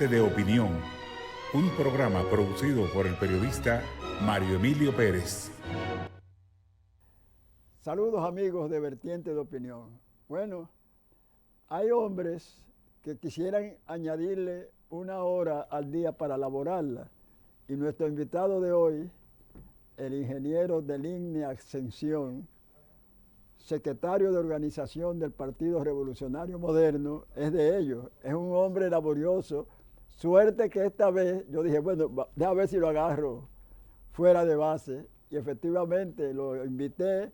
Vertiente de Opinión, un programa producido por el periodista Mario Emilio Pérez. Saludos amigos de Vertiente de Opinión. Bueno, hay hombres que quisieran añadirle una hora al día para elaborarla. Y nuestro invitado de hoy, el ingeniero Deligne Ascensión, secretario de organización del Partido Revolucionario Moderno, es de ellos. Es un hombre laborioso. Suerte que esta vez yo dije, bueno, déjame ver si lo agarro fuera de base. Y efectivamente lo invité.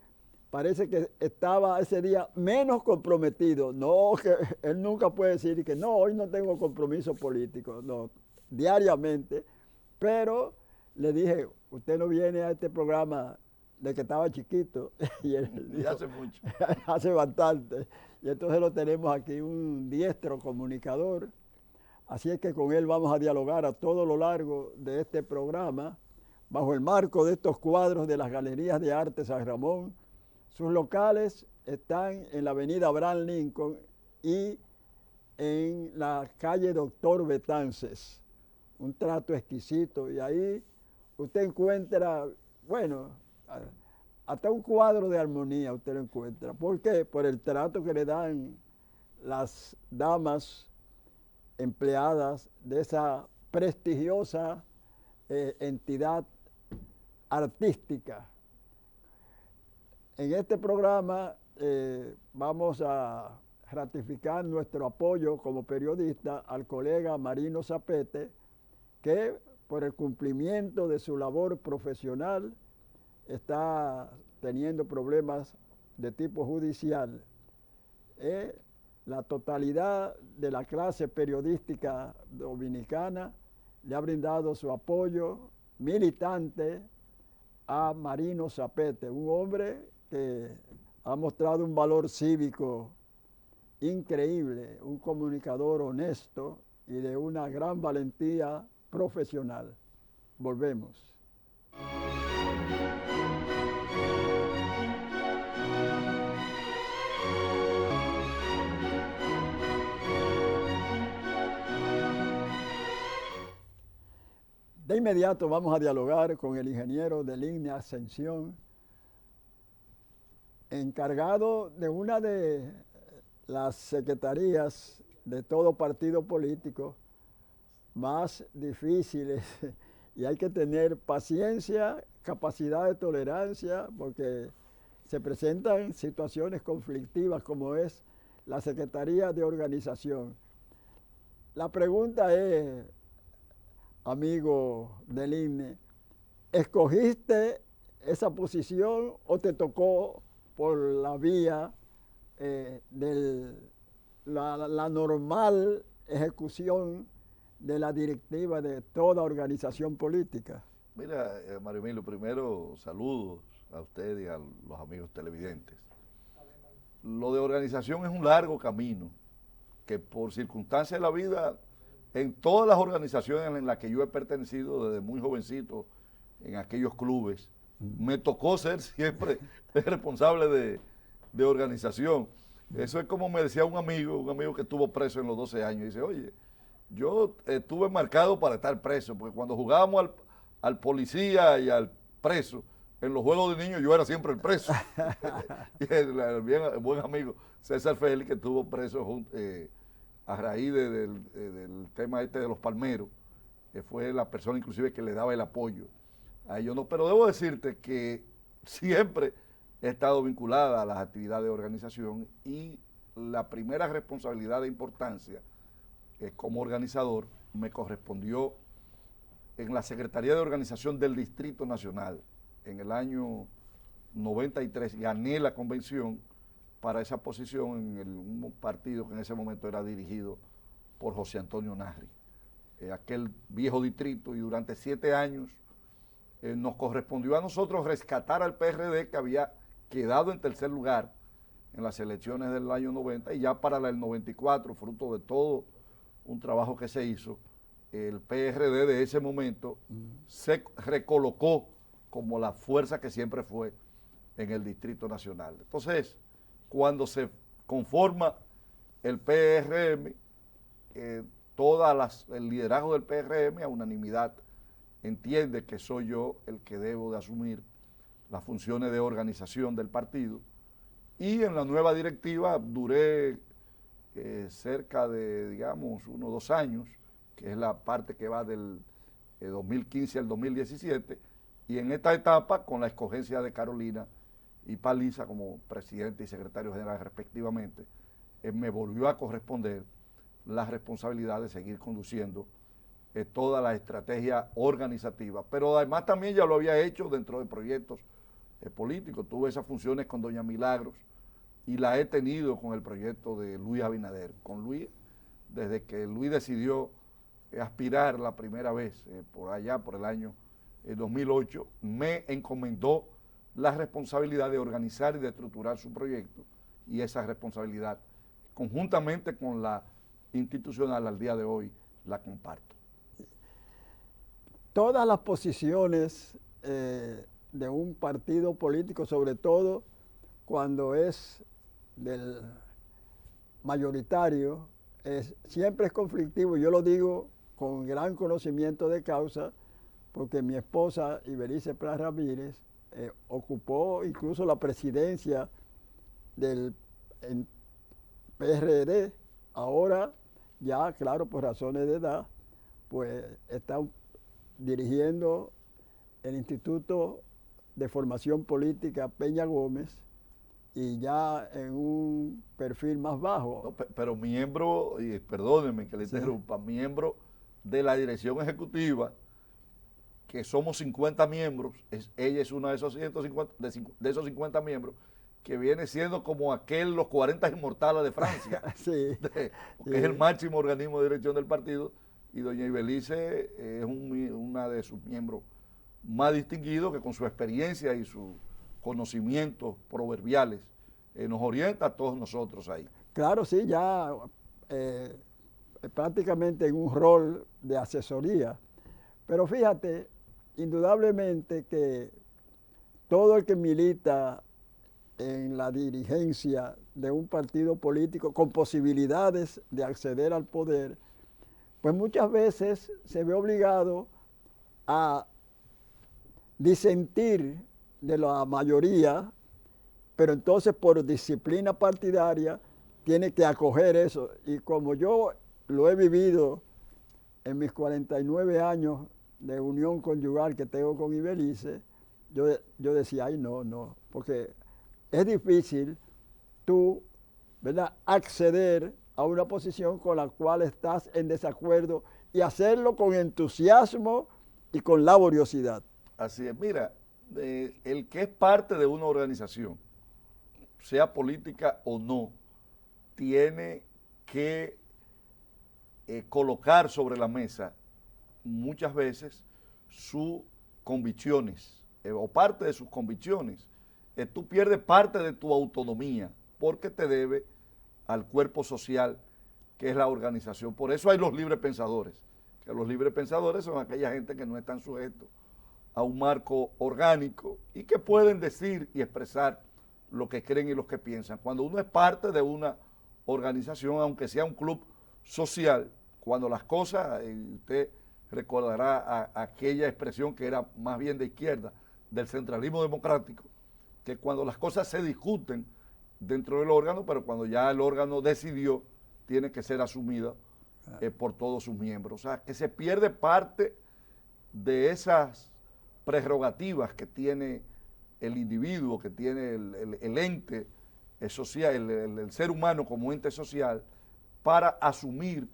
Parece que estaba ese día menos comprometido. No, que él nunca puede decir que no, hoy no tengo compromiso político. No, diariamente. Pero le dije, usted no viene a este programa de que estaba chiquito. Y él dijo, hace mucho. Hace bastante. Y entonces lo tenemos aquí, un diestro comunicador. Así es que con él vamos a dialogar a todo lo largo de este programa, bajo el marco de estos cuadros de las Galerías de Arte San Ramón. Sus locales están en la avenida Abraham Lincoln y en la calle Doctor Betances. Un trato exquisito. Y ahí usted encuentra, bueno, hasta un cuadro de armonía usted lo encuentra. ¿Por qué? Por el trato que le dan las damas empleadas de esa prestigiosa entidad artística. En este programa vamos a ratificar nuestro apoyo como periodista al colega Marino Zapete, que por el cumplimiento de su labor profesional está teniendo problemas de tipo judicial. La totalidad de la clase periodística dominicana le ha brindado su apoyo militante a Marino Zapete, un hombre que ha mostrado un valor cívico increíble, un comunicador honesto y de una gran valentía profesional. Volvemos. De inmediato vamos a dialogar con el ingeniero Deligne Ascensión, encargado de una de las secretarías de todo partido político más difíciles, y hay que tener paciencia, capacidad de tolerancia, porque se presentan situaciones conflictivas como es la Secretaría de Organización. La pregunta es, amigo Deligne, ¿escogiste esa posición o te tocó por la vía de la normal ejecución de la directiva de toda organización política? Mira, Mario Emilio, primero saludos a usted y a los amigos televidentes. Lo de organización es un largo camino que por circunstancias de la vida, en todas las organizaciones en las que yo he pertenecido desde muy jovencito, en aquellos clubes, me tocó ser siempre el responsable de organización. Eso es como me decía un amigo que estuvo preso en los 12 años, dice, oye, yo estuve marcado para estar preso, porque cuando jugábamos al policía y al preso, en los juegos de niños yo era siempre el preso. Y el buen amigo César Félix, que estuvo preso a raíz del tema este de los palmeros, que fue la persona inclusive que le daba el apoyo a ellos. No, pero debo decirte que siempre he estado vinculada a las actividades de organización y la primera responsabilidad de importancia como organizador me correspondió en la Secretaría de Organización del Distrito Nacional. En el año 93 gané la convención para esa posición en un partido que en ese momento era dirigido por José Antonio Narri, aquel viejo distrito, y durante 7 años nos correspondió a nosotros rescatar al PRD, que había quedado en tercer lugar en las elecciones del año 90, y ya para el 94, fruto de todo un trabajo que se hizo, el PRD de ese momento se recolocó como la fuerza que siempre fue en el Distrito Nacional. Entonces, cuando se conforma el PRM, el liderazgo del PRM a unanimidad entiende que soy yo el que debo de asumir las funciones de organización del partido. Y en la nueva directiva duré cerca de, digamos, 1 o 2 años, que es la parte que va del 2015 al 2017, y en esta etapa, con la escogencia de Carolina y Paliza como presidente y secretario general respectivamente, me volvió a corresponder la responsabilidad de seguir conduciendo toda la estrategia organizativa. Pero además también ya lo había hecho dentro de proyectos políticos. Tuve esas funciones con doña Milagros y la he tenido con el proyecto de Luis Abinader. Con Luis, desde que Luis decidió aspirar la primera vez, por allá, por el año 2008, me encomendó la responsabilidad de organizar y de estructurar su proyecto, y esa responsabilidad, conjuntamente con la institucional al día de hoy, la comparto. Todas las posiciones de un partido político, sobre todo cuando es del mayoritario, siempre es conflictivo. Yo lo digo con gran conocimiento de causa, porque mi esposa, Ibelice Plas Ramírez, ocupó incluso la presidencia del PRD. Ahora, ya claro, por razones de edad, pues está dirigiendo el Instituto de Formación Política Peña Gómez, y ya en un perfil más bajo. No, pero miembro, y perdónenme que le interrumpa, miembro de la dirección ejecutiva, que somos 50 miembros, ella es una de esos 150, de esos 50 miembros, que viene siendo como los 40 inmortales de Francia, Sí, que es el máximo organismo de dirección del partido, y doña Ibelice es una de sus miembros más distinguidos, que con su experiencia y sus conocimientos proverbiales nos orienta a todos nosotros ahí. Claro, sí, ya prácticamente en un rol de asesoría. Pero fíjate, indudablemente que todo el que milita en la dirigencia de un partido político con posibilidades de acceder al poder, pues muchas veces se ve obligado a disentir de la mayoría, pero entonces por disciplina partidaria tiene que acoger eso. Y como yo lo he vivido en mis 49 años de unión conyugal que tengo con Ibelice, yo decía, ay no, porque es difícil tú, ¿verdad?, acceder a una posición con la cual estás en desacuerdo y hacerlo con entusiasmo y con laboriosidad. Así es, mira, el que es parte de una organización, sea política o no, tiene que colocar sobre la mesa muchas veces sus convicciones o parte de sus convicciones. Tú pierdes parte de tu autonomía porque te debe al cuerpo social que es la organización. Por eso hay los libres pensadores, que los libres pensadores son aquella gente que no están sujetos a un marco orgánico y que pueden decir y expresar lo que creen y lo que piensan. Cuando uno es parte de una organización, aunque sea un club social, cuando las cosas, usted recordará aquella expresión que era más bien de izquierda, del centralismo democrático, que cuando las cosas se discuten dentro del órgano, pero cuando ya el órgano decidió, tiene que ser asumida por todos sus miembros. O sea, que se pierde parte de esas prerrogativas que tiene el individuo, que tiene el ente social, el ser humano como ente social, para asumir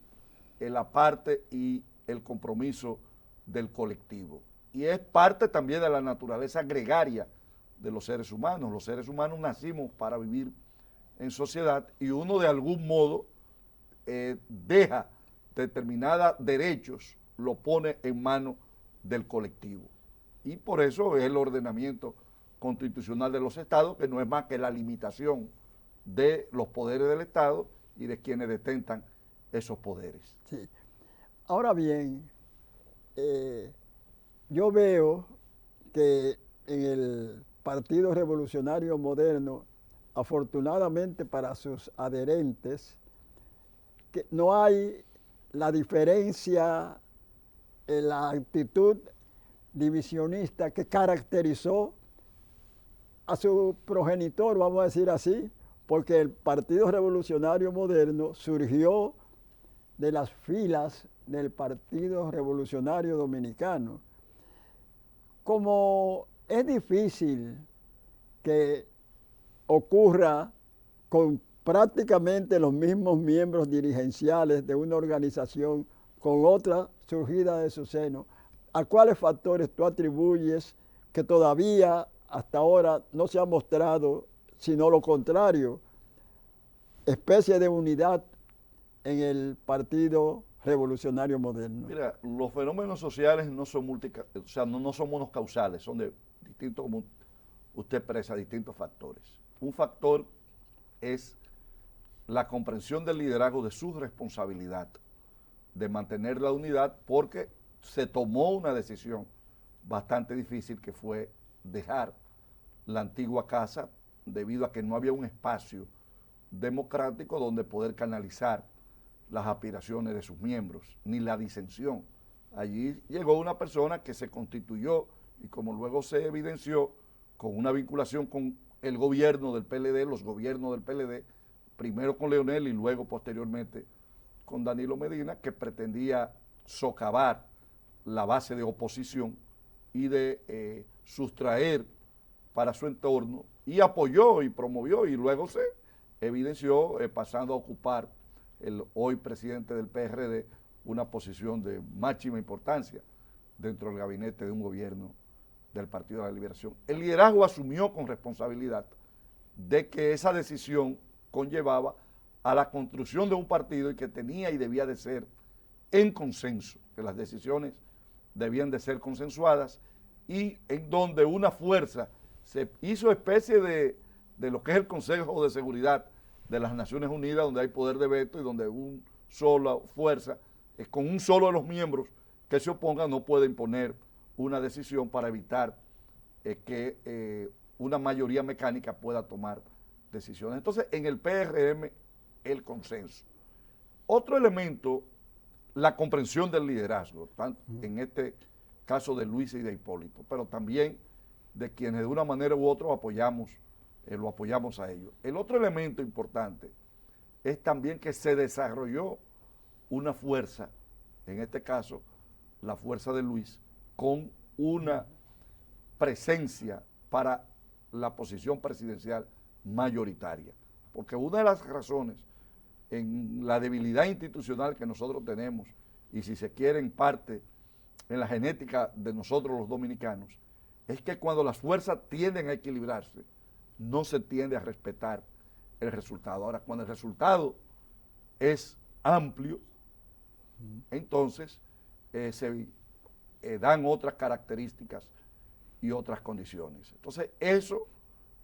la parte y el compromiso del colectivo. Y es parte también de la naturaleza gregaria de los seres humanos. Los seres humanos nacimos para vivir en sociedad y uno de algún modo deja determinados derechos, lo pone en manos del colectivo. Y por eso es el ordenamiento constitucional de los estados, que no es más que la limitación de los poderes del Estado y de quienes detentan esos poderes. Sí. Ahora bien, yo veo que en el Partido Revolucionario Moderno, afortunadamente para sus adherentes, que no hay la diferencia en la actitud divisionista que caracterizó a su progenitor, vamos a decir así, porque el Partido Revolucionario Moderno surgió de las filas del Partido Revolucionario Dominicano. Como es difícil que ocurra con prácticamente los mismos miembros dirigenciales de una organización con otra surgida de su seno, ¿a cuáles factores tú atribuyes que todavía hasta ahora no se ha mostrado, sino lo contrario, especie de unidad en el Partido Revolucionario Moderno? Mira, los fenómenos sociales no son no son monocausales, son de distintos, como usted expresa, distintos factores. Un factor es la comprensión del liderazgo de su responsabilidad de mantener la unidad, porque se tomó una decisión bastante difícil, que fue dejar la antigua casa debido a que no había un espacio democrático donde poder canalizar las aspiraciones de sus miembros, ni la disensión. Allí llegó una persona que se constituyó y, como luego se evidenció, con una vinculación con el gobierno del PLD, los gobiernos del PLD, primero con Leonel y luego posteriormente con Danilo Medina, que pretendía socavar la base de oposición y de sustraer para su entorno, y apoyó y promovió y luego se evidenció pasando a ocupar el hoy presidente del PRD una posición de máxima importancia dentro del gabinete de un gobierno del Partido de la Liberación. El liderazgo asumió con responsabilidad de que esa decisión conllevaba a la construcción de un partido y que tenía y debía de ser en consenso, que las decisiones debían de ser consensuadas, y en donde una fuerza se hizo especie de lo que es el Consejo de Seguridad de las Naciones Unidas, donde hay poder de veto y donde una sola fuerza, con un solo de los miembros que se oponga, no puede imponer una decisión para evitar que una mayoría mecánica pueda tomar decisiones. Entonces, en el PRM, el consenso. Otro elemento, la comprensión del liderazgo, tanto en este caso de Luis y de Hipólito, pero también de quienes de una manera u otra lo apoyamos a ellos. El otro elemento importante es también que se desarrolló una fuerza, en este caso la fuerza de Luis, con una presencia para la posición presidencial mayoritaria. Porque una de las razones en la debilidad institucional que nosotros tenemos, y si se quiere en parte en la genética de nosotros los dominicanos, es que cuando las fuerzas tienden a equilibrarse, no se tiende a respetar el resultado. Ahora, cuando el resultado es amplio, entonces se dan otras características y otras condiciones. Entonces, eso,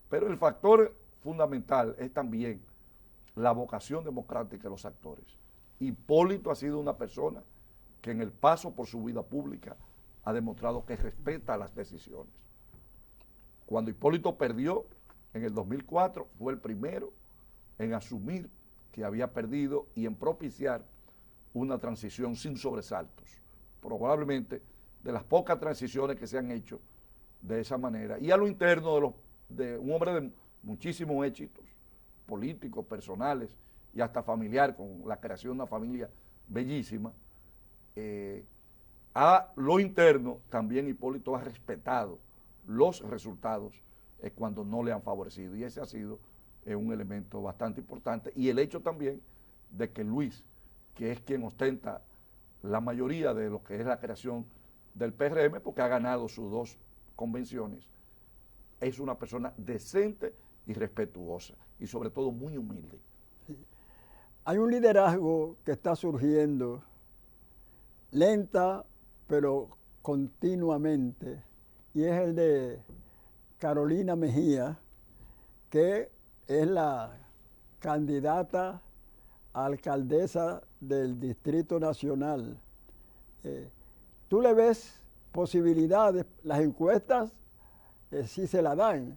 pero el factor fundamental es también la vocación democrática de los actores. Hipólito ha sido una persona que en el paso por su vida pública ha demostrado que respeta las decisiones. Cuando Hipólito perdió en el 2004, fue el primero en asumir que había perdido y en propiciar una transición sin sobresaltos, probablemente de las pocas transiciones que se han hecho de esa manera. Y a lo interno de un hombre de muchísimos éxitos políticos, personales y hasta familiar, con la creación de una familia bellísima, a lo interno también Hipólito ha respetado los resultados cuando no le han favorecido, y ese ha sido un elemento bastante importante. Y el hecho también de que Luis, que es quien ostenta la mayoría de lo que es la creación del PRM, porque ha ganado sus dos convenciones, es una persona decente y respetuosa, y sobre todo muy humilde. Hay un liderazgo que está surgiendo lenta pero continuamente, y es el de Carolina Mejía, que es la candidata a alcaldesa del Distrito Nacional. ¿Tú le ves posibilidades? Las encuestas sí se la dan,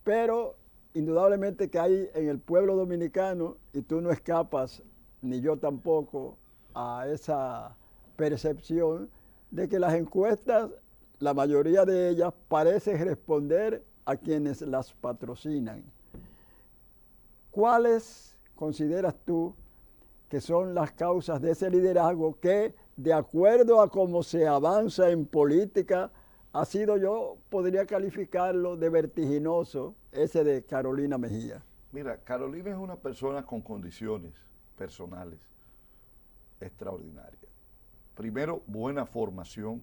pero indudablemente que hay en el pueblo dominicano, y tú no escapas, ni yo tampoco, a esa percepción de que las encuestas, la mayoría de ellas, parecen responder a quienes las patrocinan. ¿Cuáles consideras tú que son las causas de ese liderazgo que, de acuerdo a cómo se avanza en política, ha sido, yo podría calificarlo de vertiginoso, ese de Carolina Mejía? Mira, Carolina es una persona con condiciones personales extraordinarias. Primero, buena formación,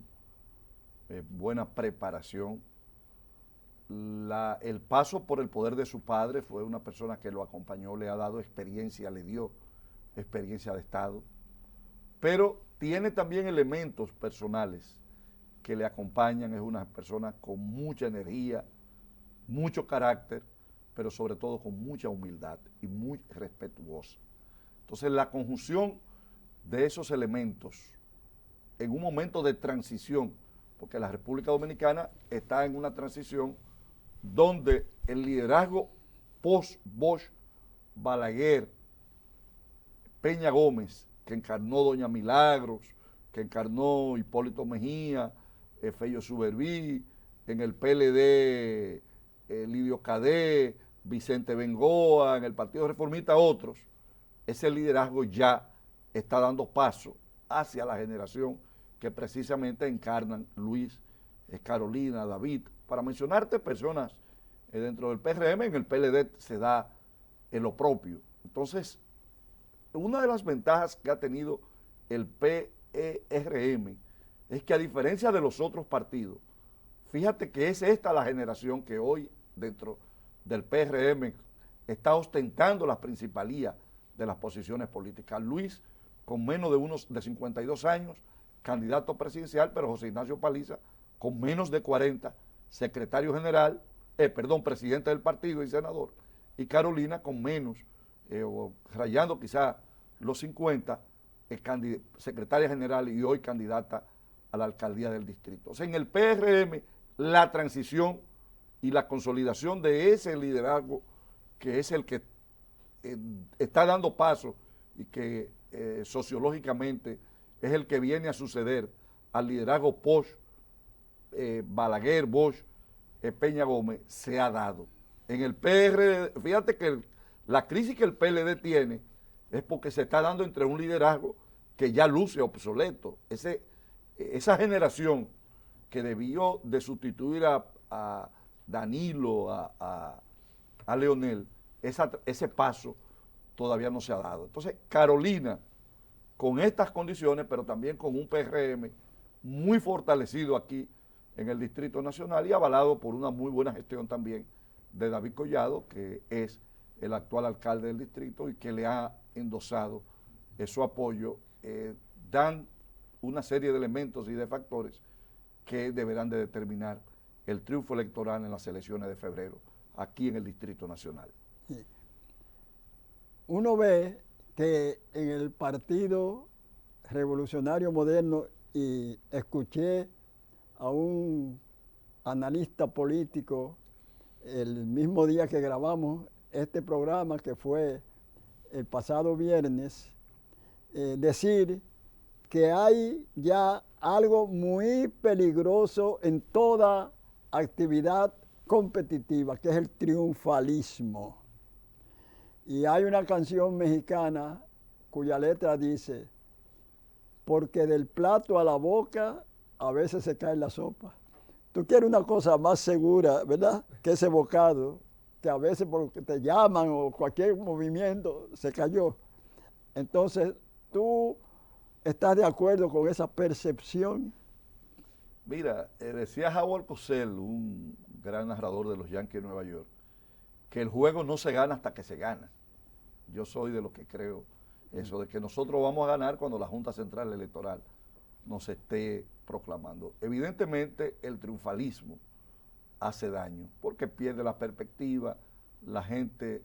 buena preparación. El paso por el poder de su padre, fue una persona que lo acompañó, le ha dado experiencia, le dio experiencia de Estado, pero tiene también elementos personales que le acompañan. Es una persona con mucha energía, mucho carácter, pero sobre todo con mucha humildad y muy respetuosa. Entonces, la conjunción de esos elementos en un momento de transición, porque la República Dominicana está en una transición donde el liderazgo post-Bosch, Balaguer, Peña Gómez, que encarnó Doña Milagros, que encarnó Hipólito Mejía, Fello Suberví, en el PLD, Lidio Cadé, Vicente Bengoa, en el Partido Reformista, otros, ese liderazgo ya está dando paso hacia la generación que precisamente encarnan Luis, Carolina, David, para mencionarte personas dentro del PRM. En el PLD se da lo propio. Entonces, una de las ventajas que ha tenido el PRM es que, a diferencia de los otros partidos, fíjate que es esta la generación que hoy dentro del PRM está ostentando la principalía de las posiciones políticas. Luis, con menos de 52 años, candidato presidencial, pero José Ignacio Paliza, con menos de 40, secretario general, presidente del partido y senador, y Carolina con menos, rayando quizá los 50, secretaria general y hoy candidata a la alcaldía del distrito. O sea, en el PRM, la transición y la consolidación de ese liderazgo, que es el que está dando paso y que sociológicamente es el que viene a suceder al liderazgo post Balaguer, Bosch, Peña Gómez, se ha dado. En el PRD, fíjate que la crisis que el PLD tiene es porque se está dando entre un liderazgo que ya luce obsoleto. Esa generación que debió de sustituir a Danilo, a Leonel, ese paso todavía no se ha dado. Entonces, Carolina, con estas condiciones, pero también con un PRM muy fortalecido aquí en el Distrito Nacional y avalado por una muy buena gestión también de David Collado, que es el actual alcalde del distrito y que le ha endosado su apoyo, dan una serie de elementos y de factores que deberán de determinar el triunfo electoral en las elecciones de febrero aquí en el Distrito Nacional. Sí. Uno ve que en el Partido Revolucionario Moderno, y escuché a un analista político el mismo día que grabamos este programa, que fue el pasado viernes, decir que hay ya algo muy peligroso en toda actividad competitiva, que es el triunfalismo. Y hay una canción mexicana cuya letra dice: porque del plato a la boca a veces se cae la sopa. Tú quieres una cosa más segura, ¿verdad?, que ese bocado, que a veces porque te llaman o cualquier movimiento se cayó. Entonces, ¿tú estás de acuerdo con esa percepción? Mira, decía Howard Cosell, un gran narrador de los Yankees de Nueva York, que el juego no se gana hasta que se gana. Yo soy de los que creo eso, de que nosotros vamos a ganar cuando la Junta Central Electoral nos esté proclamando. Evidentemente, el triunfalismo hace daño porque pierde la perspectiva, la gente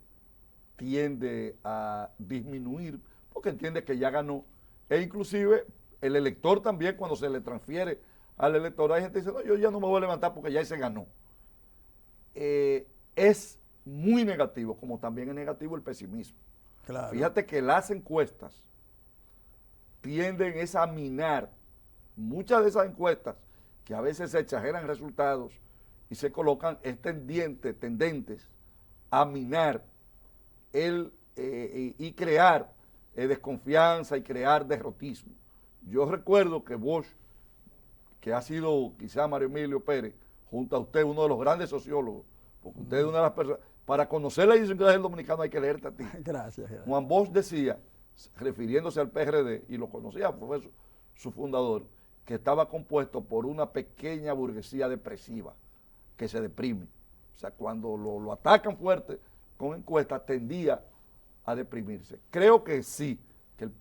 tiende a disminuir porque entiende que ya ganó, e inclusive el elector también, cuando se le transfiere al elector, hay gente que dice: no, yo ya no me voy a levantar porque ya se ganó. Es muy negativo, como también es negativo el pesimismo. Claro. Fíjate que las encuestas tienden es a minar muchas de esas encuestas que a veces se exageran resultados y se colocan tendentes a minar y crear desconfianza y crear derrotismo. Yo recuerdo que Bosch, que ha sido quizá Mario Emilio Pérez, junto a usted, uno de los grandes sociólogos, porque usted es una de las personas, para conocer la idiosincrasia del dominicano hay que leerte a ti. Gracias. Juan Bosch decía, refiriéndose al PRD, y lo conocía, fue su fundador, que estaba compuesto por una pequeña burguesía depresiva, que se deprime. O sea, cuando lo atacan fuerte con encuestas, tendía a deprimirse. Creo que sí, que el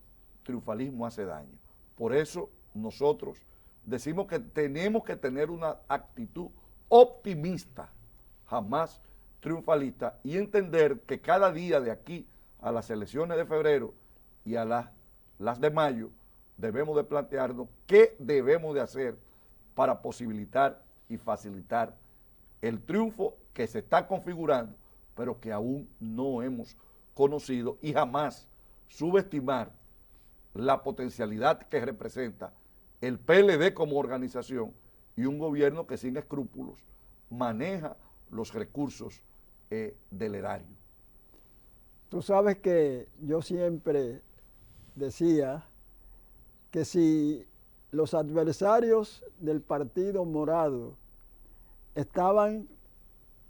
triunfalismo hace daño. Por eso nosotros decimos que tenemos que tener una actitud optimista, jamás triunfalista, y entender que cada día de aquí a las elecciones de febrero y a las de mayo, debemos de plantearnos qué debemos de hacer para posibilitar y facilitar el triunfo que se está configurando, pero que aún no hemos conocido, y jamás subestimar la potencialidad que representa el PLD como organización y un gobierno que sin escrúpulos maneja los recursos del erario. Tú sabes que yo siempre decía que si los adversarios del Partido Morado estaban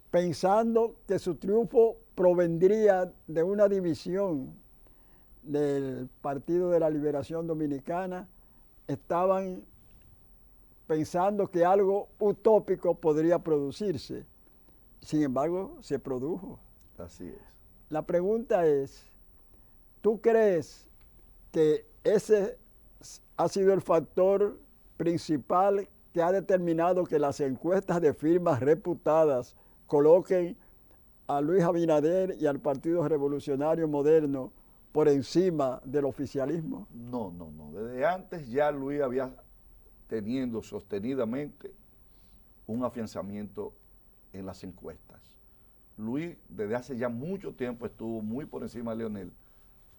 pensando que su triunfo provendría de una división del Partido de la Liberación Dominicana, estaban pensando que algo utópico podría producirse. Sin embargo, se produjo. Así es. La pregunta es, ¿tú crees que ese ha sido el factor principal que ha determinado que las encuestas de firmas reputadas coloquen a Luis Abinader y al Partido Revolucionario Moderno por encima del oficialismo? No. Desde antes ya Luis había teniendo sostenidamente un afianzamiento en las encuestas. Luis desde hace ya mucho tiempo estuvo muy por encima de Leonel.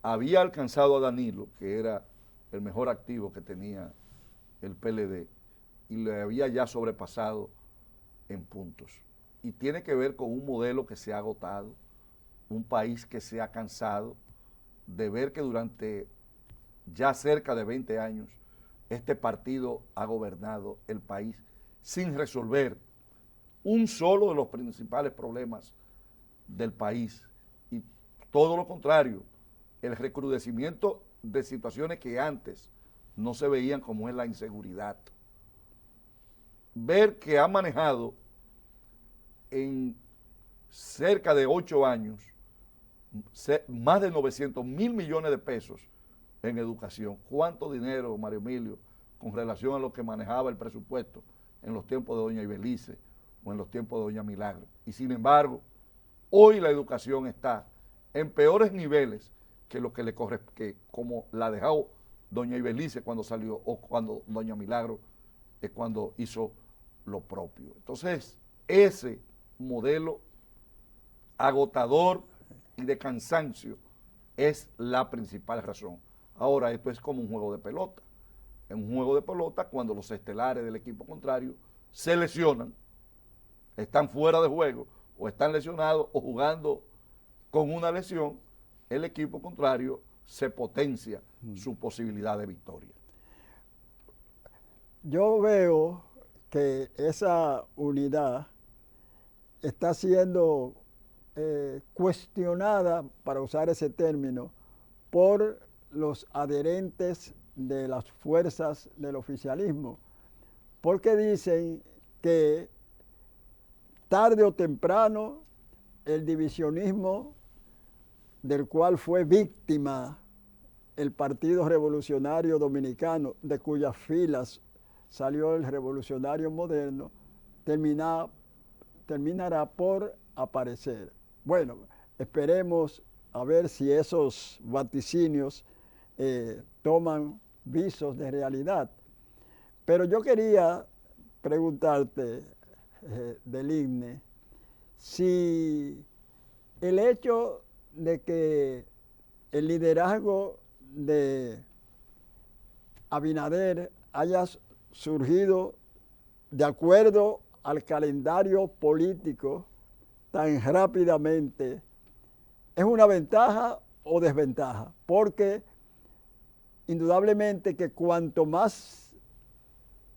Había alcanzado a Danilo, que era el mejor activo que tenía el PLD, y le había ya sobrepasado en puntos. Y tiene que ver con un modelo que se ha agotado, un país que se ha cansado de ver que durante ya cerca de 20 años este partido ha gobernado el país sin resolver un solo de los principales problemas del país, y todo lo contrario, el recrudecimiento de situaciones que antes no se veían, como es la inseguridad. Ver que ha manejado en cerca de 8 años más de 900.000 millones de pesos en educación. ¿Cuánto dinero, Mario Emilio, con relación a lo que manejaba el presupuesto en los tiempos de doña Ibelice o en los tiempos de doña Milagro? Y sin embargo, hoy la educación está en peores niveles que lo que le que como la dejó doña Ibelice cuando salió, o cuando doña Milagro cuando hizo lo propio. Entonces, ese modelo agotador y de cansancio es la principal razón. Ahora, esto es como un juego de pelota. En un juego de pelota, cuando los estelares del equipo contrario se lesionan, están fuera de juego, o están lesionados, o jugando con una lesión, el equipo contrario se potencia su posibilidad de victoria. Yo veo que esa unidad está siendo cuestionada, para usar ese término, por los adherentes de las fuerzas del oficialismo, porque dicen que tarde o temprano el divisionismo del cual fue víctima el Partido Revolucionario Dominicano, de cuyas filas salió el Revolucionario Moderno, terminará por aparecer. Bueno, esperemos a ver si esos vaticinios toman visos de realidad. Pero yo quería preguntarte, Deligne, si el hecho de que el liderazgo de Abinader haya surgido de acuerdo al calendario político tan rápidamente, ¿es una ventaja o desventaja? Porque indudablemente que cuanto más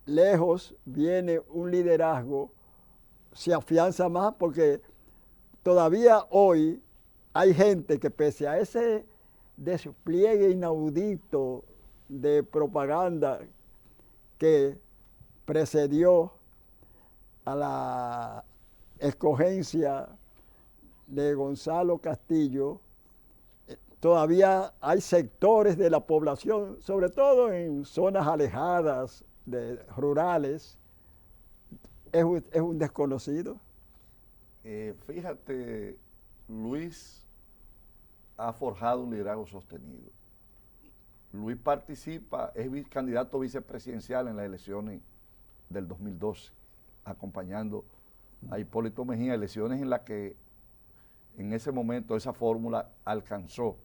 lejos viene un liderazgo, se afianza más, porque todavía hoy hay gente que, pese a ese despliegue inaudito de propaganda que precedió a la escogencia de Gonzalo Castillo, todavía hay sectores de la población, sobre todo en zonas alejadas, rurales, es un desconocido. Fíjate, Luis ha forjado un liderazgo sostenido. Luis participa, es candidato vicepresidencial en las elecciones del 2012, acompañando a Hipólito Mejía, elecciones en las que en ese momento esa fórmula alcanzó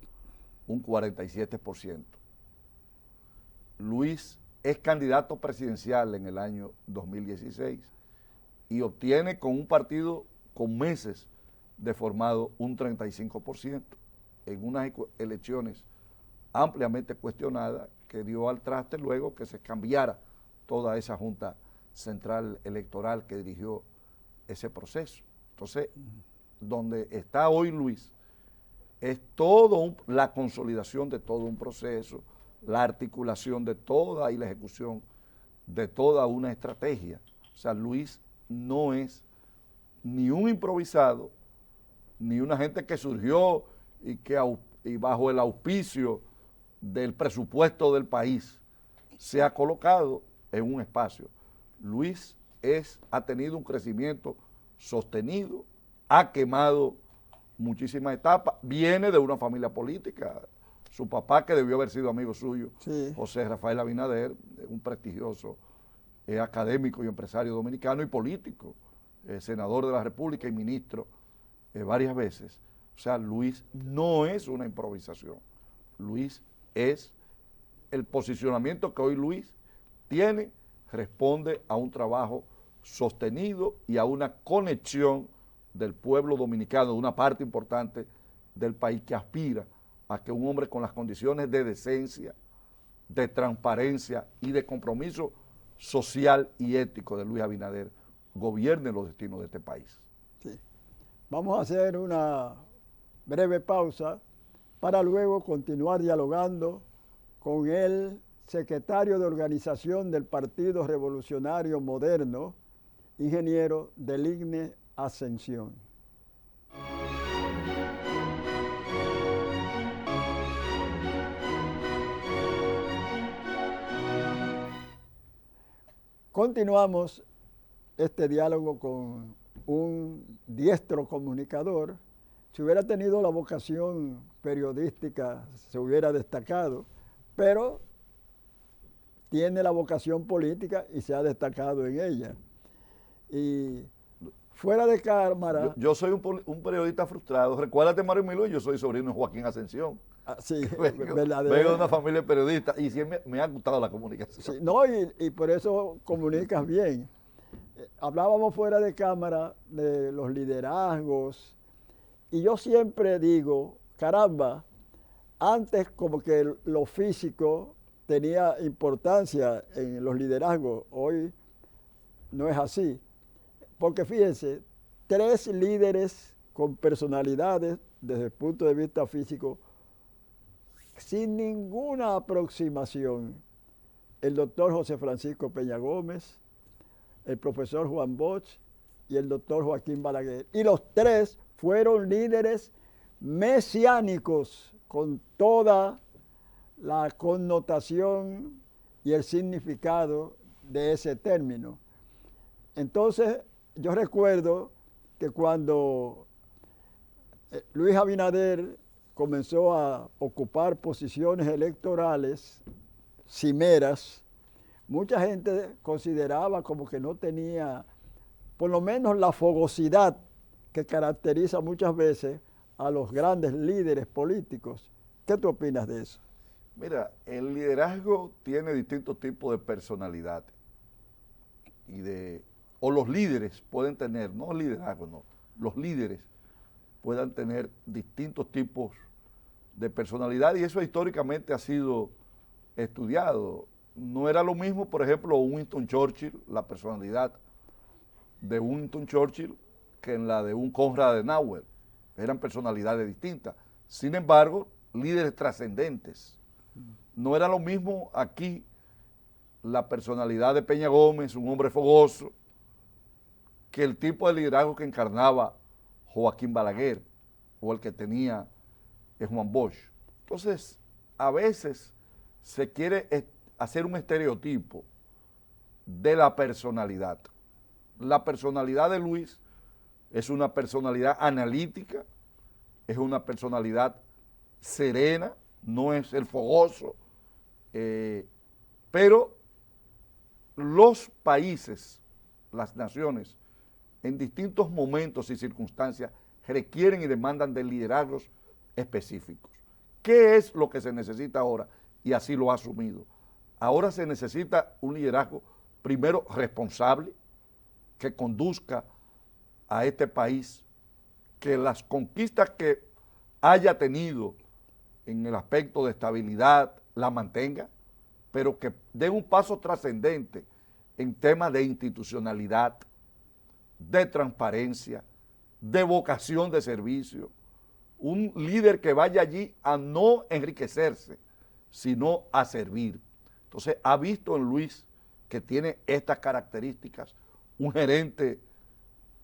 un 47%. Luis es candidato presidencial en el año 2016 y obtiene con un partido con meses de formado un 35% en unas elecciones ampliamente cuestionadas que dio al traste luego que se cambiara toda esa Junta Central Electoral que dirigió ese proceso. Entonces, donde está hoy Luis es la consolidación de todo un proceso, la articulación de toda y la ejecución de toda una estrategia. O sea, Luis no es ni un improvisado, ni una gente que surgió y bajo el auspicio del presupuesto del país se ha colocado en un espacio. Luis ha tenido un crecimiento sostenido, ha quemado muchísimas etapas, viene de una familia política. Su papá, que debió haber sido amigo suyo, sí, José Rafael Abinader, un prestigioso académico y empresario dominicano y político, senador de la República y ministro varias veces. O sea, Luis no es una improvisación. Luis es el posicionamiento que hoy Luis tiene, responde a un trabajo sostenido y a una conexión del pueblo dominicano, de una parte importante del país que aspira a que un hombre con las condiciones de decencia, de transparencia y de compromiso social y ético de Luis Abinader gobierne los destinos de este país. Sí. Vamos a hacer una breve pausa para luego continuar dialogando con el secretario de organización del Partido Revolucionario Moderno, ingeniero Deligne Ascensión. Continuamos este diálogo con un diestro comunicador. Si hubiera tenido la vocación periodística, se hubiera destacado, pero tiene la vocación política y se ha destacado en ella. Y fuera de cámara... Yo soy un periodista frustrado. Recuérdate, Mario Milú, yo soy sobrino de Joaquín Ascensión. Sí, vengo de una familia periodista y siempre me ha gustado la comunicación. Sí, no, y por eso comunicas bien. Hablábamos fuera de cámara de los liderazgos y yo siempre digo, caramba, antes como que lo físico tenía importancia en los liderazgos, hoy no es así. Porque fíjense, 3 líderes con personalidades desde el punto de vista físico sin ninguna aproximación. El doctor José Francisco Peña Gómez, el profesor Juan Bosch y el doctor Joaquín Balaguer. Y los 3 fueron líderes mesiánicos con toda la connotación y el significado de ese término. Entonces, yo recuerdo que cuando Luis Abinader comenzó a ocupar posiciones electorales cimeras, mucha gente consideraba como que no tenía, por lo menos, la fogosidad que caracteriza muchas veces a los grandes líderes políticos. ¿Qué tú opinas de eso? Mira, el liderazgo tiene distintos tipos de personalidad o los líderes pueden tener, no liderazgo, no, los líderes puedan tener distintos tipos de personalidad y eso históricamente ha sido estudiado. No era lo mismo, por ejemplo, Winston Churchill, la personalidad de Winston Churchill que en la de un Konrad Adenauer. Eran personalidades distintas. Sin embargo, líderes trascendentes. No era lo mismo aquí la personalidad de Peña Gómez, un hombre fogoso, que el tipo de liderazgo que encarnaba Joaquín Balaguer o el que tenía Juan Bosch. Entonces, a veces se quiere hacer un estereotipo de la personalidad. La personalidad de Luis es una personalidad analítica, es una personalidad serena, no es el fogoso, pero los países, las naciones, en distintos momentos y circunstancias requieren y demandan de liderazgos específicos. ¿Qué es lo que se necesita ahora? Y así lo ha asumido. Ahora se necesita un liderazgo, primero, responsable, que conduzca a este país, que las conquistas que haya tenido en el aspecto de estabilidad la mantenga, pero que dé un paso trascendente en temas de institucionalidad, de transparencia, de vocación de servicio. Un líder que vaya allí a no enriquecerse, sino a servir. Entonces, ha visto en Luis que tiene estas características, un gerente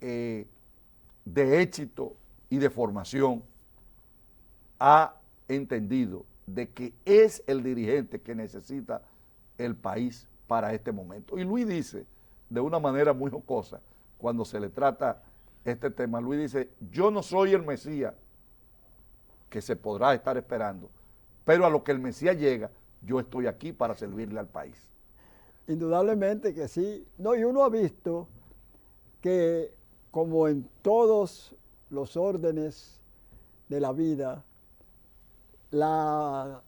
de éxito y de formación, ha entendido de que es el dirigente que necesita el país para este momento. Y Luis dice, de una manera muy jocosa, cuando se le trata este tema, Luis dice, yo no soy el Mesías que se podrá estar esperando, pero a lo que el Mesías llega, yo estoy aquí para servirle al país. Indudablemente que sí. No, y uno ha visto que como en todos los órdenes de la vida, la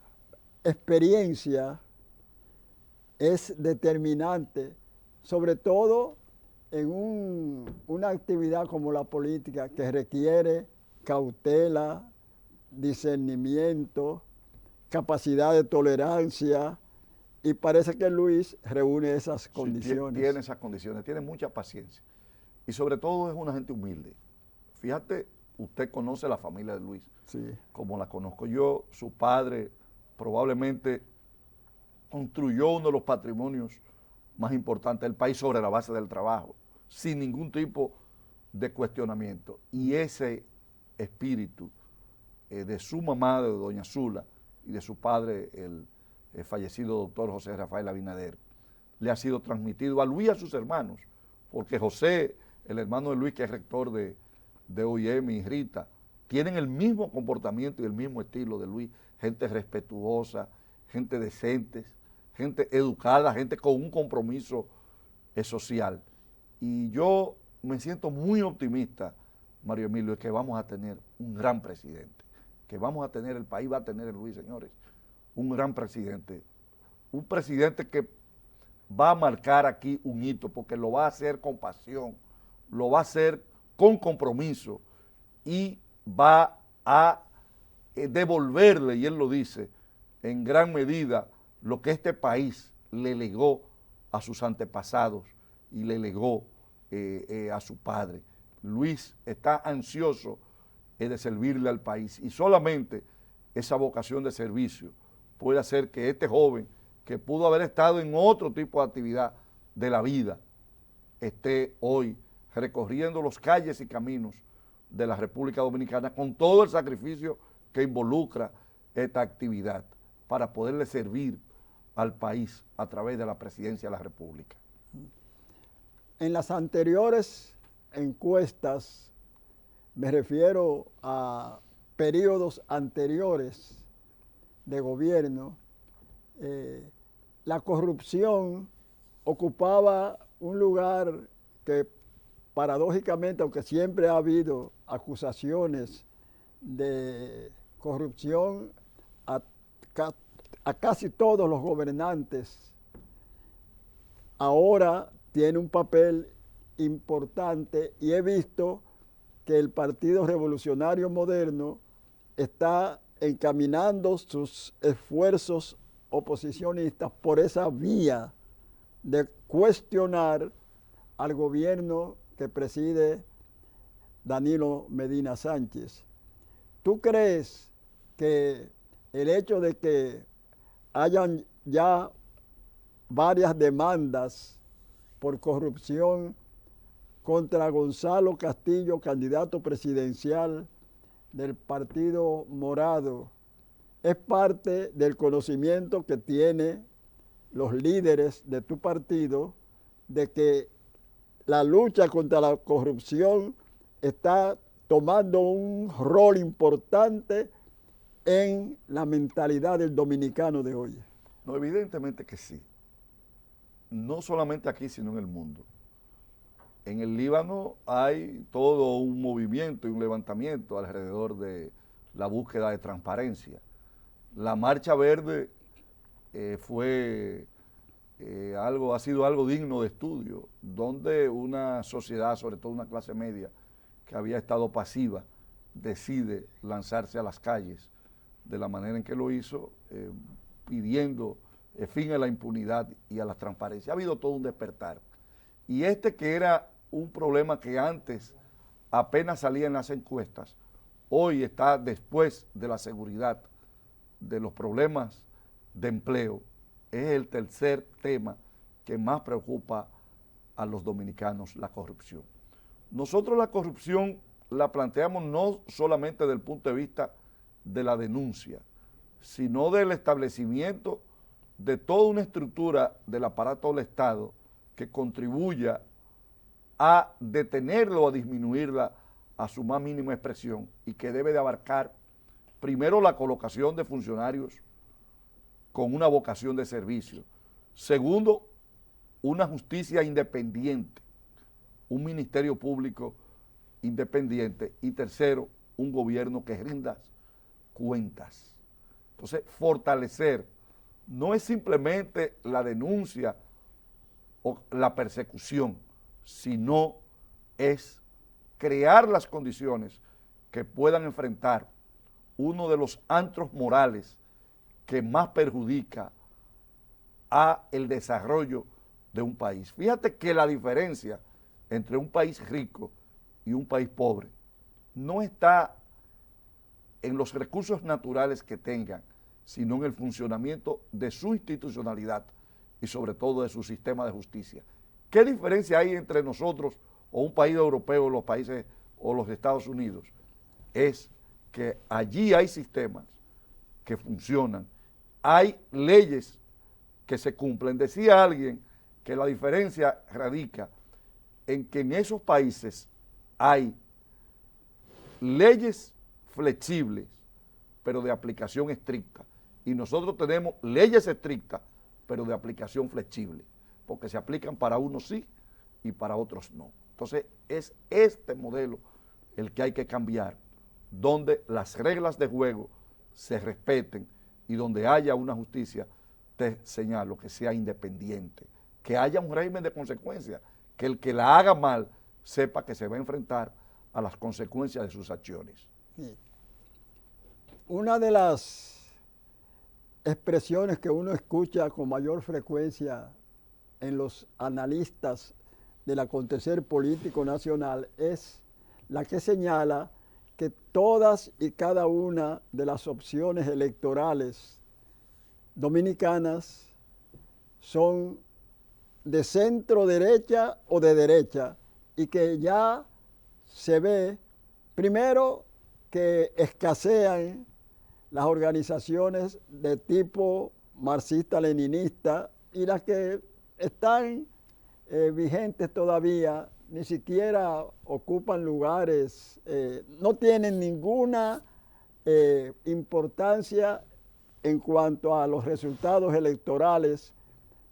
experiencia es determinante, sobre todo en una actividad como la política que requiere cautela, discernimiento, capacidad de tolerancia, y parece que Luis reúne esas condiciones. Sí, tiene esas condiciones, tiene mucha paciencia y sobre todo es una gente humilde. Fíjate, usted conoce la familia de Luis, sí, como la conozco yo. Su padre probablemente construyó uno de los patrimonios más importantes del país sobre la base del trabajo, sin ningún tipo de cuestionamiento. Y ese espíritu de su mamá, de doña Zula, y de su padre, el fallecido doctor José Rafael Abinader, le ha sido transmitido a Luis y a sus hermanos, porque José, el hermano de Luis, que es rector de OIM, y Rita, tienen el mismo comportamiento y el mismo estilo de Luis, gente respetuosa, gente decente, gente educada, gente con un compromiso social. Y yo me siento muy optimista, Mario Emilio, de que vamos a tener un gran presidente, que vamos a tener, el país va a tener, Luis, señores, un gran presidente, un presidente que va a marcar aquí un hito, porque lo va a hacer con pasión, lo va a hacer con compromiso y va a devolverle, y él lo dice, en gran medida lo que este país le legó a sus antepasados y le legó a su padre. Luis está ansioso de servirle al país y solamente esa vocación de servicio puede hacer que este joven, que pudo haber estado en otro tipo de actividad de la vida, esté hoy recorriendo las calles y caminos de la República Dominicana con todo el sacrificio que involucra esta actividad para poderle servir al país a través de la presidencia de la República. En las anteriores encuestas, me refiero a periodos anteriores de gobierno, la corrupción ocupaba un lugar que paradójicamente, aunque siempre ha habido acusaciones de corrupción a casi todos los gobernantes, ahora tiene un papel importante y he visto que el Partido Revolucionario Moderno está encaminando sus esfuerzos oposicionistas por esa vía de cuestionar al gobierno que preside Danilo Medina Sánchez. ¿Tú crees que el hecho de que hayan ya varias demandas por corrupción contra Gonzalo Castillo, candidato presidencial del Partido Morado, es parte del conocimiento que tienen los líderes de tu partido de que la lucha contra la corrupción está tomando un rol importante en la mentalidad del dominicano de hoy? No, evidentemente que sí. No solamente aquí, sino en el mundo. En el Líbano hay todo un movimiento y un levantamiento alrededor de la búsqueda de transparencia. La Marcha Verde ha sido algo digno de estudio, donde una sociedad, sobre todo una clase media, que había estado pasiva, decide lanzarse a las calles de la manera en que lo hizo, pidiendo fin a la impunidad y a la transparencia. Ha habido todo un despertar. Y que era un problema que antes apenas salía en las encuestas, hoy está después de la seguridad, de los problemas de empleo, es el tercer tema que más preocupa a los dominicanos, la corrupción. Nosotros la corrupción la planteamos no solamente desde el punto de vista de la denuncia, sino del establecimiento de toda una estructura del aparato del Estado que contribuya a detenerla o a disminuirla a su más mínima expresión y que debe de abarcar primero la colocación de funcionarios con una vocación de servicio, segundo, una justicia independiente, un ministerio público independiente y tercero, un gobierno que rinda cuentas. Entonces, fortalecer no es simplemente la denuncia o la persecución, sino es crear las condiciones que puedan enfrentar uno de los antros morales que más perjudica a el desarrollo de un país. Fíjate que la diferencia entre un país rico y un país pobre no está en los recursos naturales que tengan, sino en el funcionamiento de su institucionalidad y sobre todo de su sistema de justicia. ¿Qué diferencia hay entre nosotros o un país europeo, los países o los Estados Unidos? Es que allí hay sistemas que funcionan, hay leyes que se cumplen. Decía alguien que la diferencia radica en que en esos países hay leyes flexibles, pero de aplicación estricta, y nosotros tenemos leyes estrictas, pero de aplicación flexible, porque se aplican para unos sí y para otros no. Entonces, es este modelo el que hay que cambiar, donde las reglas de juego se respeten y donde haya una justicia, te señalo, que sea independiente, que haya un régimen de consecuencias, que el que la haga mal sepa que se va a enfrentar a las consecuencias de sus acciones. Sí. Una de las expresiones que uno escucha con mayor frecuencia en los analistas del acontecer político nacional es la que señala que todas y cada una de las opciones electorales dominicanas son de centro derecha o de derecha y que ya se ve primero que escasean las organizaciones de tipo marxista-leninista y las que están vigentes todavía ni siquiera ocupan lugares, no tienen ninguna importancia en cuanto a los resultados electorales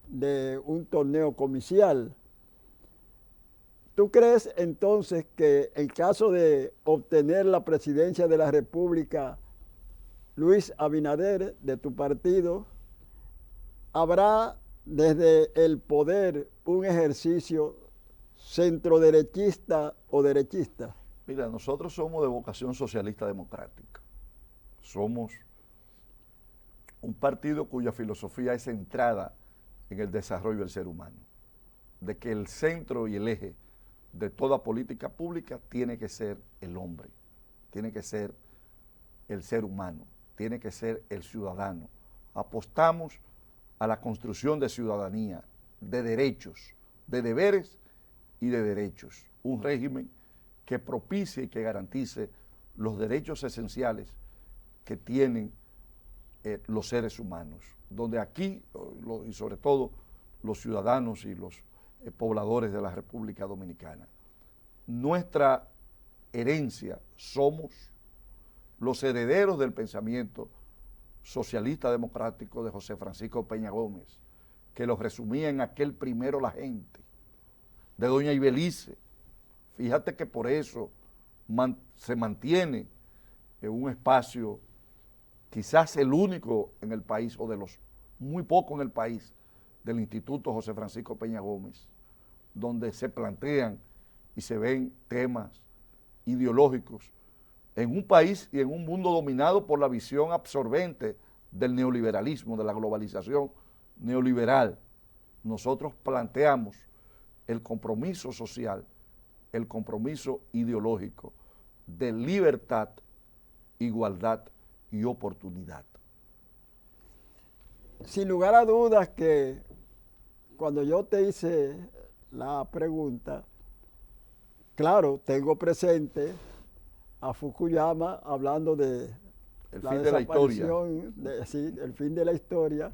de un torneo comicial. ¿Tú crees entonces que en caso de obtener la presidencia de la República, Luis Abinader, de tu partido, ¿habrá desde el poder un ejercicio centroderechista o derechista? Mira, nosotros somos de vocación socialista democrática. Somos un partido cuya filosofía es centrada en el desarrollo del ser humano, de que el centro y el eje de toda política pública tiene que ser el hombre, tiene que ser el ser humano, tiene que ser el ciudadano. Apostamos a la construcción de ciudadanía, de derechos, de deberes y de derechos. Un régimen que propicie y que garantice los derechos esenciales que tienen los seres humanos, donde aquí, y sobre todo los ciudadanos y los pobladores de la República Dominicana, nuestra herencia somos los herederos del pensamiento socialista democrático de José Francisco Peña Gómez, que lo resumía en aquel primero la gente, de doña Ibelice. Fíjate que por eso se mantiene en un espacio, quizás el único en el país, o de los muy pocos en el país, del Instituto José Francisco Peña Gómez, donde se plantean y se ven temas ideológicos en un país y en un mundo dominado por la visión absorbente del neoliberalismo, de la globalización neoliberal. Nosotros planteamos el compromiso social, el compromiso ideológico de libertad, igualdad y oportunidad. Sin lugar a dudas que cuando yo te hice la pregunta, claro, tengo presente a Fukuyama hablando de El la fin de la historia. sí, el fin de la historia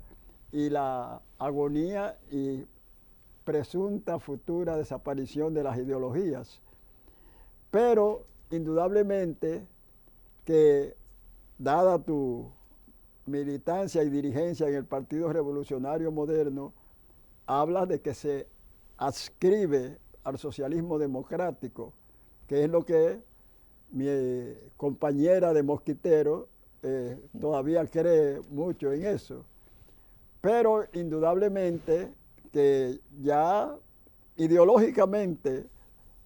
y la agonía y presunta futura desaparición de las ideologías. Pero indudablemente que dada tu militancia y dirigencia en el Partido Revolucionario Moderno, hablas de que se adscribe al socialismo democrático, que es lo que mi compañera de Mosquitero todavía cree mucho en eso. Pero indudablemente que ya ideológicamente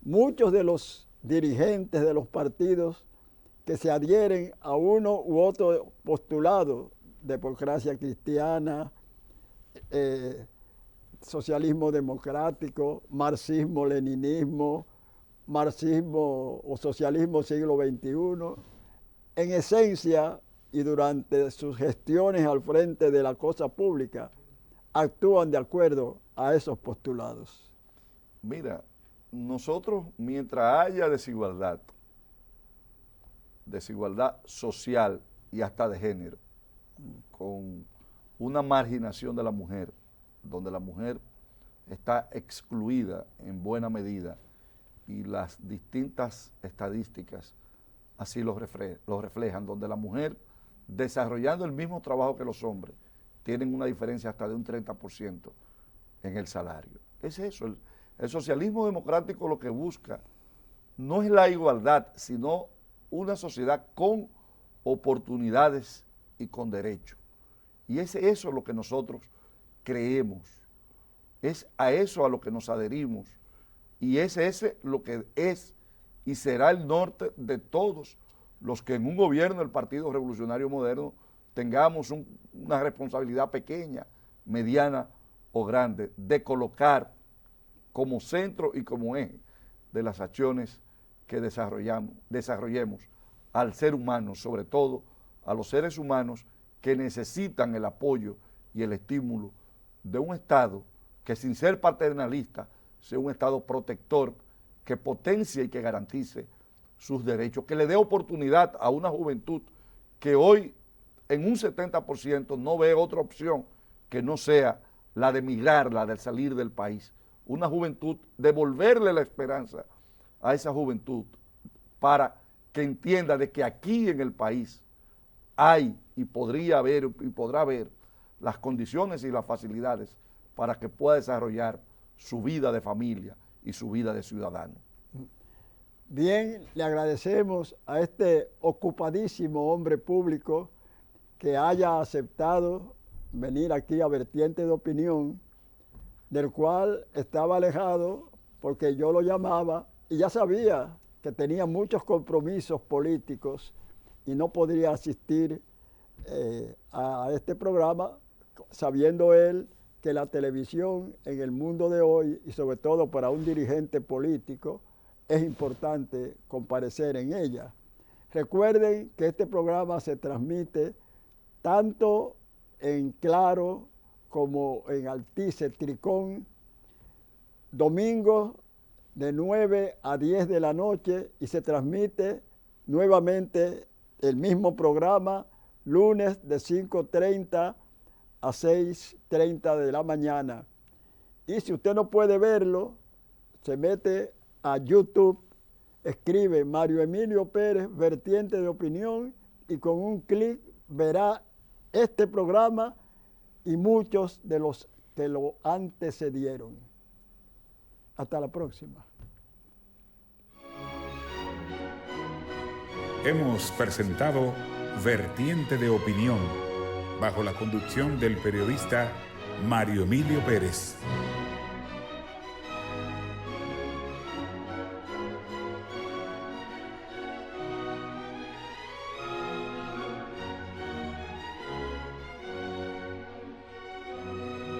muchos de los dirigentes de los partidos que se adhieren a uno u otro postulado, democracia cristiana, socialismo democrático, marxismo, leninismo, marxismo o socialismo siglo XXI, en esencia y durante sus gestiones al frente de la cosa pública, actúan de acuerdo a esos postulados. Mira, nosotros mientras haya desigualdad social y hasta de género, con una marginación de la mujer, donde la mujer está excluida en buena medida y las distintas estadísticas así lo reflejan, donde la mujer, desarrollando el mismo trabajo que los hombres, tienen una diferencia hasta de un 30% en el salario. Es eso, el socialismo democrático lo que busca no es la igualdad, sino una sociedad con oportunidades y con derechos. Y es eso lo que nosotros creemos, es a eso a lo que nos adherimos, y es ese lo que es y será el norte de todos los que en un gobierno del Partido Revolucionario Moderno tengamos una responsabilidad pequeña, mediana o grande, de colocar como centro y como eje de las acciones que desarrollemos al ser humano, sobre todo a los seres humanos que necesitan el apoyo y el estímulo de un Estado que, sin ser paternalista, sea un Estado protector que potencie y que garantice sus derechos, que le dé oportunidad a una juventud que hoy en un 70% no ve otra opción que no sea la de emigrar, la de salir del país. Una juventud, devolverle la esperanza a esa juventud para que entienda de que aquí en el país hay y podría haber y podrá haber las condiciones y las facilidades para que pueda desarrollar su vida de familia y su vida de ciudadano. Bien, le agradecemos a este ocupadísimo hombre público que haya aceptado venir aquí a Vertiente de Opinión, del cual estaba alejado porque yo lo llamaba y ya sabía que tenía muchos compromisos políticos y no podría asistir a este programa, sabiendo él que la televisión en el mundo de hoy, y sobre todo para un dirigente político, es importante comparecer en ella. Recuerden que este programa se transmite tanto en Claro como en Altice Tricón, domingos de 9 a 10 de la noche, y se transmite nuevamente el mismo programa lunes de 5:30 a 6:30 de la mañana. Y si usted no puede verlo, se mete a YouTube, escribe Mario Emilio Pérez, Vertiente de Opinión, y con un clic verá este programa y muchos de los que lo antecedieron. Hasta la próxima. Hemos presentado Vertiente de Opinión, bajo la conducción del periodista Mario Emilio Pérez.